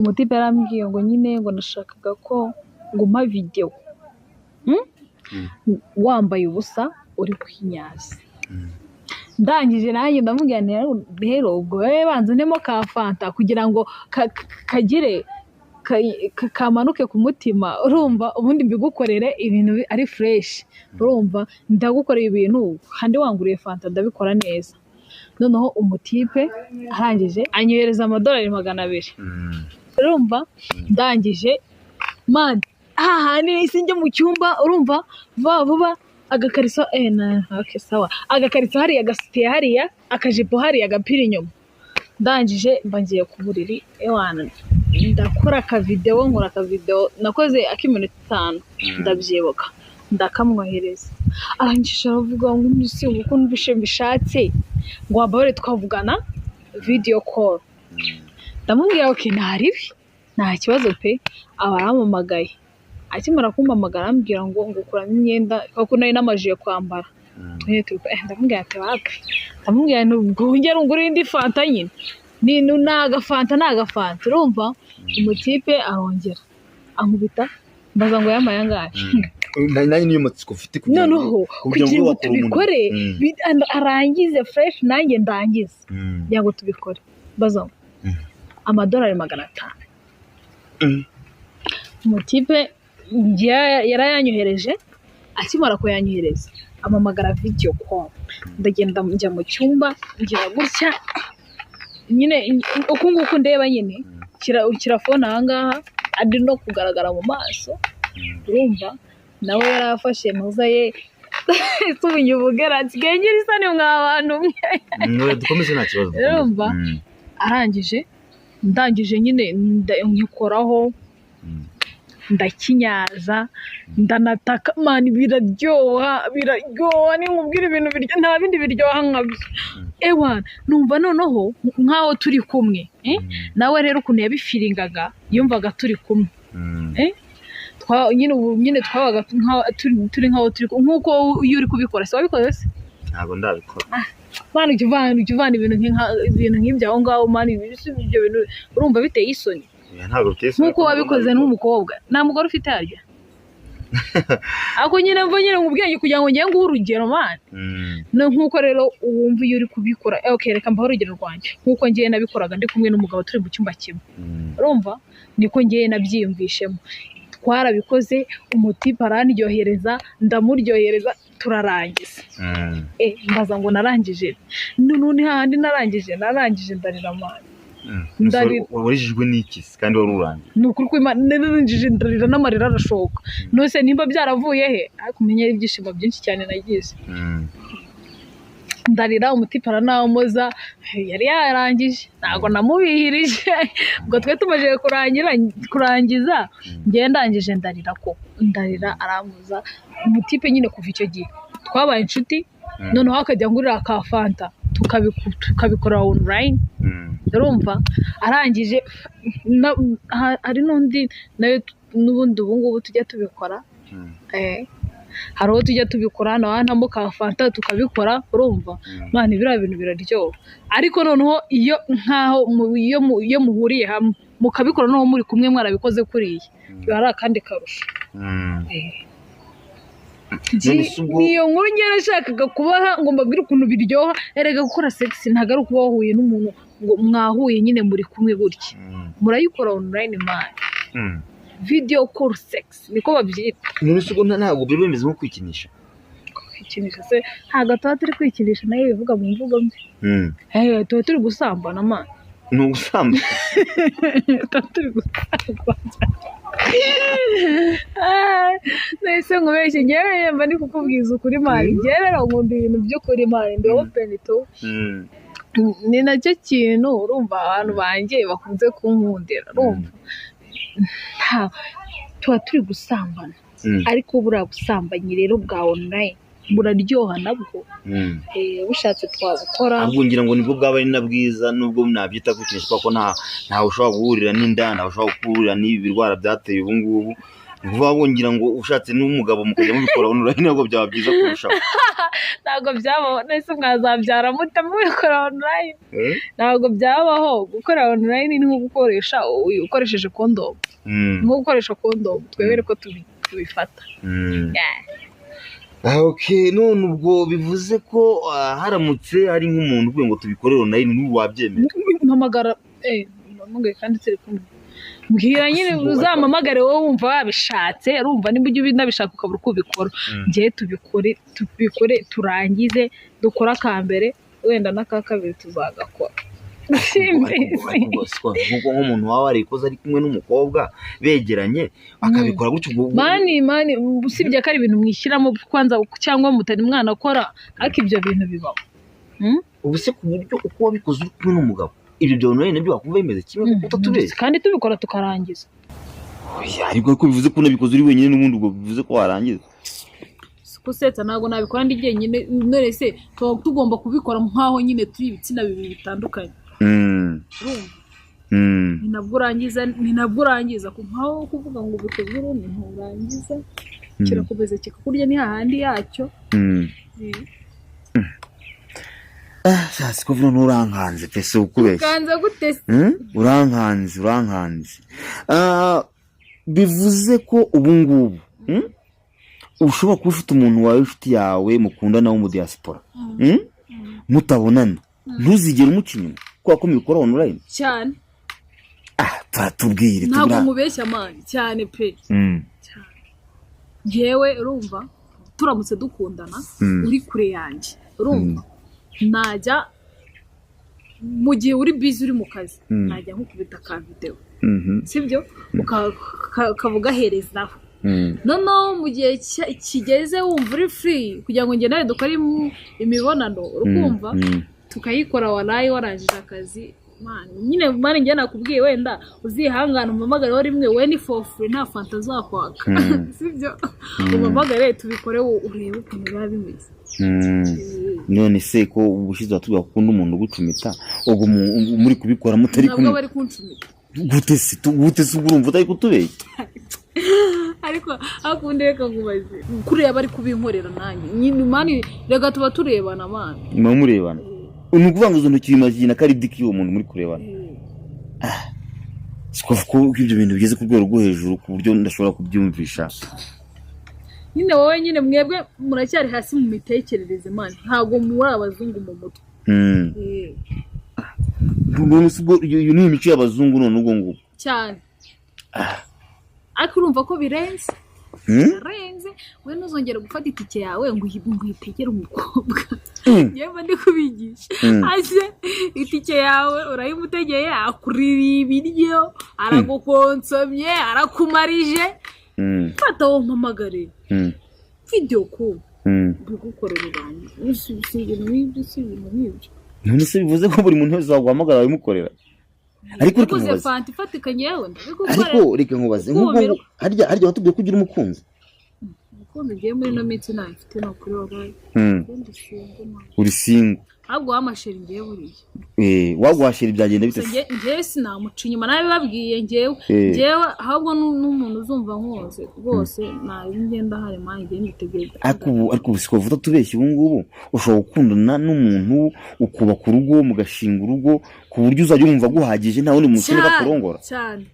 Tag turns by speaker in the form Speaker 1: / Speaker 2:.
Speaker 1: umutipe yarambwiye ngo nyine ngo nashakaga ko nguma video wambaye ubusa uri kwinyaza. Ndangije nanjye ndamubwira nti rero ubwo wewe banze ndemo ka fanta kugira ngo kagire kamanuke ku mutima, urumva ubundi mbigukorere ibintu ari fresh, urumva ndagukoreye ibintu handi wanguriye fanta ndabikora neza. Noneho umutipe arangije anyohereza $200. Urumva ndangije man ni sinjye mu cyumba, urumva vuba agakariso okay sawa, agakariso hariya gasitiye hariya, akajipo hariya agapira inyuma. Ndangije mbangiye ku buriri ewana ndakora akavideo, nkora akavideo nakoze akiminota 5 ndabyibuka, ndakamwohereza. Arangije aravuga ngo nisi uko nbishe mbishatse ngo abare twavugana video call. Ndamubwira okay ntaribi nta kibazo pe. Abaramamagaye, akimara kumpamagara ambwira ngo kuramo imyenda kuko nari namajiye kwambara. Ndamubwira ati wapi, ndamubwira ngo ngere ngure indi fanta nyine ni naga fanta, urumva. Umutipe arongera ankubita mbaza ngo yamaye angahe.
Speaker 2: Nanjye niyo mutsiko ufite
Speaker 1: kugira ngo tubikore arangize fresh nanjye ndangize yango tubikore. Mbaza $500. Umutipe yarayanyohereje, akimara kuyanyohereza amamagara video call. Ndagenda njya mu cyumba ngira gutya nyine uko nguko ndeba nyine kirafona ahangaha andi no kugaragara mu maso, urumva. Nawe yarafashe muza ye subinye ubugera kigengira isane mwabantu
Speaker 2: mwe dukomeze nta kibazo,
Speaker 1: urumva. Ndangije nyine nkikoraho ndakinyaza ndanataka man biraryoha ni nkubwira ibintu biryo nta bindi biryoha nkabyo ewana. Numva noneho nkaho turi kumwe nawe rero ukuntu yabifiringaga yumvaga turi kumwe nyine twabaga turi nkaho turi nkuko iyo uri kubikora. Se wabikoze se?
Speaker 2: Ntabwo ndabikora
Speaker 1: man. Ujivana ibintu nk'ibyo aho ngaho man, ibyo bintu urumva biteye isoni.
Speaker 2: Ntabwo biteye isoni
Speaker 1: nkuko wabikoze n'umukobwa. Nta mugore ufite harya ako nyine mva nyine nkubwenge kugira ngo ngiye nguhe urugero man. Nkuko rero wumva iyo uri kubikora okay reka mbaho urugero rwanjye nkuko ngiye nabikoraga ndi kumwe n'umugabo turi mu cyumba kimwe, urumva. Niko ngiye nabyiyumvishemo. Twarabikoze, umutipe arandyohereza ndamuryohereza turarangiza. Mbaza ngo narangije none handi narangije ndarira man.
Speaker 2: Warijijwe n'iki kandi warurangije?
Speaker 1: Nukuri ko narangije ndarira n'amarira arashoka. Nose nimba byaravuye he ariko umenyera ibyishimo byinshi cyane nagize. Ndarira umutipe aranamoza yari yarangije ntago namubihirije ubwo twe tumaje kurangiza ngiye ndangije ndarira aramuza. Umutipe nyine kuva icyo gihe twabaye inshuti, noneho akajya ngurira ka fanta tukabikora online, urumva. Arangije ari n'undi nawe n'ubundi ubu ngubu tujya tubikora hari aho tujya tubikora nawe ntamo ka fanta tukabikora, urumva. Man biriya bintu biraryoha. Ariko noneho iyo nkaho iyo muhuriye hamwe mukabikora noneho muri kumwe mwarabikoze kuriya biba ari akandi karusho. Niyo nkongera nashakaga kubaha ngo mbabwire ukuntu biryoha. Erega gukora sex ntago ari ukuba wahuye n'umuntu ngo mwahuye nyine muri kumwe gutya, murayikora online man. Video call sex niko babyita.
Speaker 2: None se ntabwo biri bimeze nko kwikinisha
Speaker 1: se? Ntabwo tuba turi kwikinisha nayo bivuga mu mvugo mbi. Tuba turi gusambana man.
Speaker 2: Ni ugusambana?
Speaker 1: Tuba turi gusambana. Nese nkubeshye ngewe mba ndi kukubwiza ukuri man. Ngewe rero nkunda ibintu by'ukuri man, ndi open to. Ni nacyo kintu urumva abantu banjye bakunze kunkundira, urumva. Tuba turi gusambana ariko buriya busambanyi rero bwa online buraryoha nabwo. Bushatse twabukora.
Speaker 2: Ahubwo ngira ngo nibwo bwaba ari na bwiza nubwo nabyita kwikinisha kuko ntawe ushobora guhurira n'inda, ntawe ushobora guhurira n'ibi birwara byateye ubu ngubu. vuba ngira ngo ushatse n'umugabo mukajya mubikora online nabwo byaba byiza kurushaho.
Speaker 1: ntabwo byabaho nese mwazabyara mute mubikora online ntabwo byabaho gukora online ni nko gukoresha ukoresheje condom nko gukoresha condom twebere ko tubifata.
Speaker 2: Okay, none ubwo bivuze ko haramutse hari nk'umuntu uvuye ngo tubikorere online n'ubu wabyemera.
Speaker 1: Mpamagara mpamagaye kandi turi kumwe mbwira nyine uzampamagare wowe wumva wabishatse urumva nimba ujya ubinabishaka ukabura uko ubikora njye tubikore turangize dukora akambere wenda n'aka kabiri tuzagakora.
Speaker 2: nk'umuntu waba warikoze ari kumwe n'umukobwa begeranye akabikora gutyo
Speaker 1: mani usibye ko ari ibintu mwishyiramo kwanza cyangwa mutari mwana akora ariko ibyo bintu bibaho.
Speaker 2: ubu se ku buryo uko wabikoze uri kumwe n'umugabo ibyo byo online nabyo wakumva bimeze kimwe kuko tutabeshya
Speaker 1: kandi tubikora tukarangiza.
Speaker 2: ariko bivuze ko unabikoze uri wenyine n'ubundi ubwo bivuze ko warangiza.
Speaker 1: Kusetsa ntabwo nabikora ndi jyenyine none se tugomba kubikora nkaho nyine turi ibitsina bibiri bitandukanye. Ni nabwo urangiza nkaho kuvuga ngo ubitegure ni nturangiza kirakomeza kikakurya ni hahandi yacyo.
Speaker 2: Shasi ko vuno urankanze pese ukubeshya.
Speaker 1: Kanze gute se?
Speaker 2: Urankanze. Bivuze ko ubu ngubu ushobora kuba ufite umuntu wawe inshuti yawe mukundana wo mu diaspora mutabonana ntuzigere umuca inyuma kuko mubikora online
Speaker 1: cyane.
Speaker 2: Tubwire
Speaker 1: ntabwo mubeshya mani cyane pe. Yewe urumva turamutse dukundana uri kure yanjye urumva najya mu gihe uri busy uri mu kazi najya nkukubita ka video sibyo ukavuga herezaho noneho mu gihe kigeze wumva uri free kugira ngo njye nawe dukore imibonano urukumva tukayikora warangije akazi nyine mani njye nakubwiye wenda uzihangana umamagare rimwe we ni for free nta fanta zakwaka sibyo umamagare tubikore urebe ukuntu biba bimeze.
Speaker 2: none se ko ubushize watubwira ko umuntu gucumita ubwo muri kubikora mutari kumwe
Speaker 1: ntabwo bari kuncumita
Speaker 2: gute se urumva utari kutubeshya
Speaker 1: ariko akundi reka ngubaze kureba bari kubinkorera nanjye nyine mani rega tuba turebana mani
Speaker 2: murebana ni ukuvuga ngo izo ntoki imagine ko ari diki uwo muntu muri kurebana. Siko ibyo bintu bigeze ku rwego rwo hejuru ku buryo ndashobora kubyumvisha.
Speaker 1: Nyine wowe nyine mwebwe muracyari hasi mu mitekerereze mani ntabwo muri abazungu mu mutwe.
Speaker 2: None ubwo iyo ni imico y'abazungu none ubwo ngo
Speaker 1: cyane. Ariko urumva ko birenze we ntuzongere gufata itike yawe ngo uyitegere umukobwa yewe ndi kubigisha ase itike yawe urayimutegeye akurira ibiryo aragukonsomye arakumarije fata wo mpamagare video call bigukorera abantu ibintu nk'ibyo.
Speaker 2: None se bivuze ko buri muntu wese waguhamagara wabimukorera ariko reka nkubaze nk'ubwo harya watubwiye ko ugira umukunzi
Speaker 1: umukunzi ngiye muri no minsi nta mfite no kuri wabaye
Speaker 2: uri single
Speaker 1: ahubwo wamasheri ngiye buriye
Speaker 2: wagwashira byagenda bite
Speaker 1: ngiye sinamuca inyuma nawe babwiye ngiye ahubwo n'umuntu uzumva nkoze rwose nabi ngenda hari manje ngiye nitegeye
Speaker 2: ariko siko vuta tubeshye ubu ngubu ushobora gukundana n'umuntu ukubaka urugo mugashinga urugo ku buryo uzajya wumva guhagije nta wundi muntu ushobora kurongora
Speaker 1: cyane.